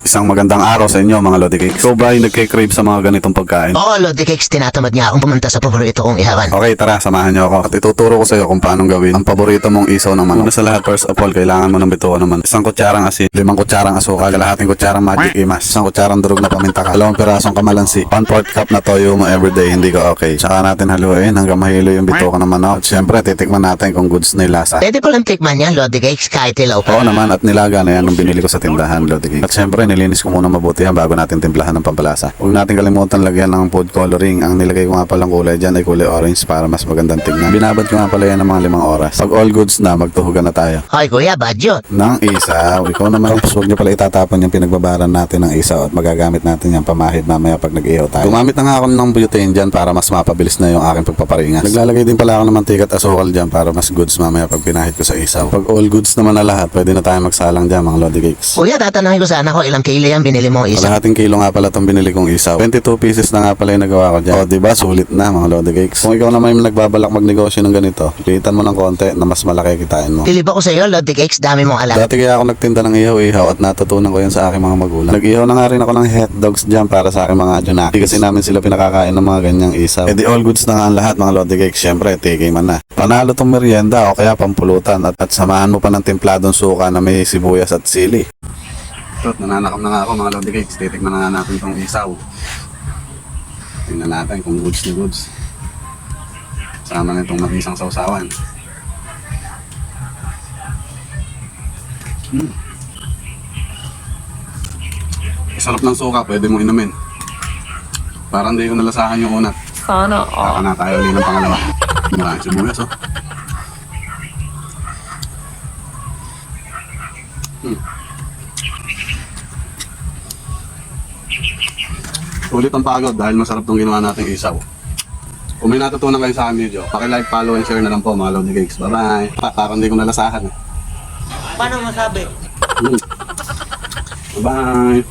Isang magandang araw sa inyo mga Lodi Cakes. Ikaw ba ay nagke-crave sa mga ganitong pagkain? Oo, Lodi Cakes, tinatamad niya akong pumunta sa paborito kong ihawan. Okay, tara, samahan niyo ako at ituturo ko sa iyo kung paano gawin ang paborito mong isaw ng manok. Una sa lahat, first of all, kailangan mo ng bituka naman. Isang kutsarang asin, 5 kutsarang asukal, kalahating kutsarang magic imas, isang kutsarang durog na paminta, 2 pirasong kamalansi, 1/4 cup na toyo mo everyday, hindi ka okay. Saka natin haluin hanggang mahilo yung bituka ng manok. At syempre, titikman natin kung goods na yung lasa. Pwede palang tikman yan, Lodi Cakes, kahit ilaw Oo pa. naman, at nilaga na yan nung binili ko sa tindahan, Lodi Cakes. At syempre, nilinis ko muna mabuti yan bago natin timplahan ng pampalasa. Huwag natin kalimutan lagyan ng food coloring. Ang nilagay ko nga palang kulay dyan ay kulay orange para mas magandang tignan. Binabad ko nga pala yan ng mga 5 oras. Pag all goods na, magtuhugan na tayo Hoy, kuya, bad yun. ng isaw. Ikaw naman, huwag nyo pala itatapon yung pinagbabaran natin ng isaw at magagamit natin yung pamahid mamaya pag nag-ihaw tayo. Gumamit na nga ako ng butane dyan para mas mapabilis na yung aking pagpaparingas. Naglalagay din pala ako ng mantika at asukal dyan para mas goods mamaya pag pinahid ko sa isaw. Pag all goods naman na lahat, pwede na tayo magsalang dyan mga Lodi Cakes. Kuya, tatanungin ko sana ko ilang kilo yan binili mong isa. Kalahating kilo nga pala itong binili kong isaw. 22 pieces na nga pala yung nagawa ko dyan. O diba, sulit na mga Lodi Cakes. Kung ikaw naman yung nagbabalak magnegosyo ng ganito, liitan mo ng konti na mas malaki kitain mo. Bilib ako sa iyo, Lodi Cakes, dami mong alam. Dati kaya ako nagtinda ng ihaw-ihaw at natutunan ko yan sa aking mga magulang. Nag-ihaw na nga rin ako ng hot dogs dyan para sa aking mga adjunaki. Kasi namin sila pinakakain ng mga ganyang isaw. E di all goods na nga ang lahat mga Lodi Cakes. Siyempre, tigay man na. Panalo tong merienda o kaya pampulutan at samahan mo pa ng templadong suka na may sibuyas at sili. So, nananakam na nga ako mga Lodi Cakes. Titikman na nga natin tong isaw. Tingnan natin kung goods na goods. Sama na itong mabisang sausawan. Sarap ng suka, pwede mo inumin. Parang hindi ko nalasahan yung unat. Sana Saka na tayo ulit ng pangalawa. Maraming sibuyas, oh. Ulit ang pagod dahil masarap tong ginawa nating isaw. Kung may natutunan kayo sa aking video, paki-like, follow, and share na lang po mga Lodi Cakes. Bye-bye! Parang hindi ko nalasahan. Paano masabi? Bye-bye!